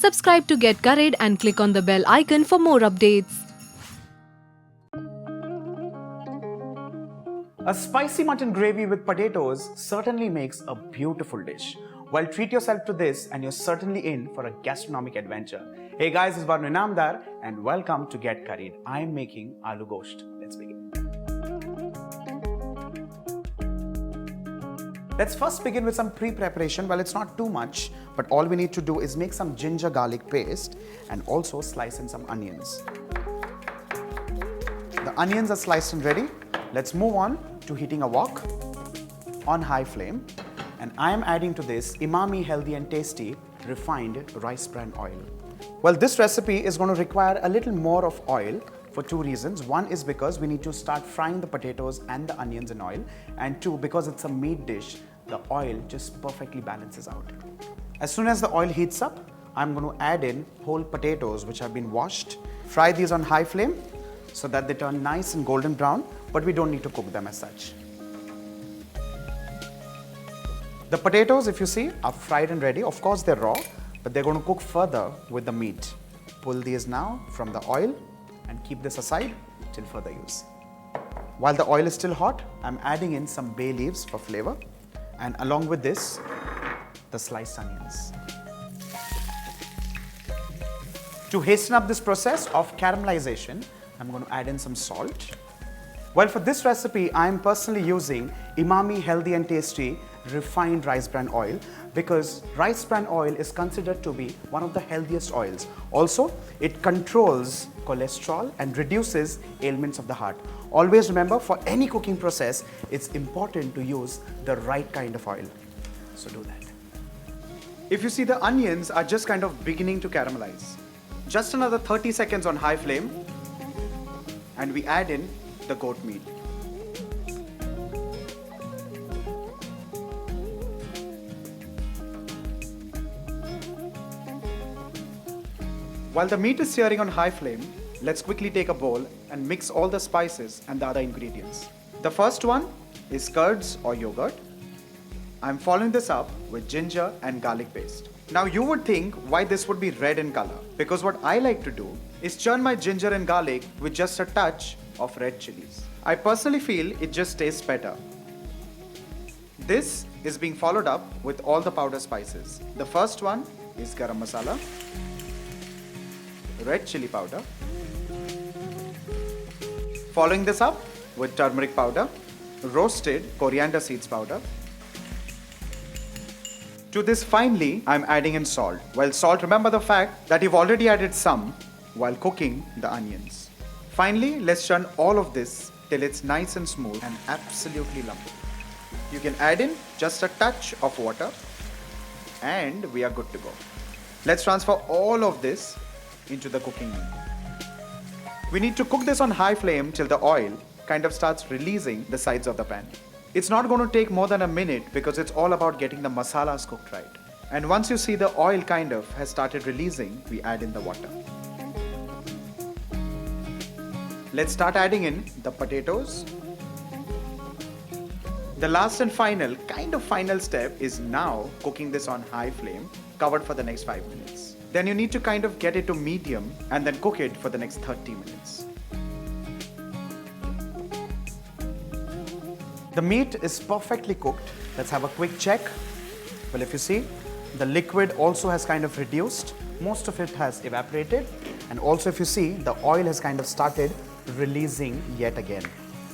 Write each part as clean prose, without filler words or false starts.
Subscribe to Get Curried and click on the bell icon for more updates. A spicy mutton gravy with potatoes certainly makes a beautiful dish. Well, treat yourself to this and you're certainly in for a gastronomic adventure. Hey guys, it's Varun Inamdar and welcome to Get Curried. I'm making Aloo Gosht. Let's begin. Let's first begin with some pre-preparation. Well, it's not too much, but all we need to do is make some ginger garlic paste and also slice in some onions. The onions are sliced and ready. Let's move on to heating a wok on high flame. And I am adding to this Emami healthy and tasty refined rice bran oil. Well, this recipe is going to require a little more of oil for two reasons. One is because we need to start frying the potatoes and the onions in oil. And two, because it's a meat dish, the oil just perfectly balances out. As soon as the oil heats up, I'm going to add in whole potatoes which have been washed. Fry these on high flame so that they turn nice and golden brown, but we don't need to cook them as such. The potatoes, if you see, are fried and ready. Of course, they're raw, but they're going to cook further with the meat. Pull these now from the oil and keep this aside till further use. While the oil is still hot, I'm adding in some bay leaves for flavor, and along with this, the sliced onions. To hasten up this process of caramelization, I'm going to add in some salt. Well, for this recipe, I'm personally using Emami healthy and tasty refined rice bran oil because rice bran oil is considered to be one of the healthiest oils. Also, it controls cholesterol and reduces ailments of the heart. Always remember, for any cooking process, it's important to use the right kind of oil. So do that. If you see, the onions are just kind of beginning to caramelize. Just another 30 seconds on high flame, and we add in the goat meat. While the meat is searing on high flame, let's quickly take a bowl and mix all the spices and the other ingredients. The first one is curds or yogurt. I'm following this up with ginger and garlic paste. Now you would think why this would be red in color, because what I like to do is churn my ginger and garlic with just a touch of red chilies. I personally feel it just tastes better. This is being followed up with all the powder spices. The first one is Garam Masala, Red Chilli Powder. Following this up with Turmeric Powder, roasted Coriander Seeds Powder. To this finally, I'm adding in salt. Well, salt, remember the fact that you've already added some while cooking the onions. Finally, let's churn all of this till it's nice and smooth and absolutely lumpy. You can add in just a touch of water and we are good to go. Let's transfer all of this into the cooking meat. We need to cook this on high flame till the oil kind of starts releasing the sides of the pan. It's not going to take more than a minute because it's all about getting the masalas cooked right. And once you see the oil kind of has started releasing, we add in the water. Let's start adding in the potatoes. The last and final step is now cooking this on high flame, covered for the next 5 minutes. Then you need to kind of get it to medium and then cook it for the next 30 minutes. The meat is perfectly cooked. Let's have a quick check. Well, if you see, the liquid also has kind of reduced. Most of it has evaporated. And also if you see, the oil has kind of started releasing yet again.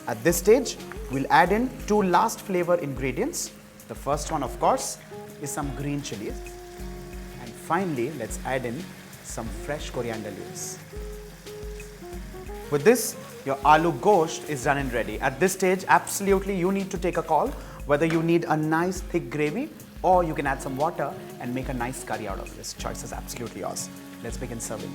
At this stage, we'll add in two last flavor ingredients. The first one, of course, is some green chilies. And finally, let's add in some fresh coriander leaves. With this, your Aloo Gosht is done and ready. At this stage, absolutely you need to take a call whether you need a nice thick gravy or you can add some water and make a nice curry out of this. Choice is absolutely yours. Let's begin serving.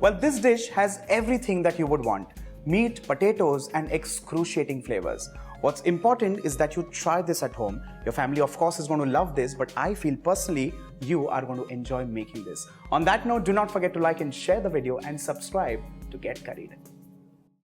Well, this dish has everything that you would want. Meat, potatoes, and excruciating flavors. What's important is that you try this at home. Your family, of course, is going to love this, but I feel personally, you are going to enjoy making this. On that note, do not forget to like and share the video and subscribe to Get Curried.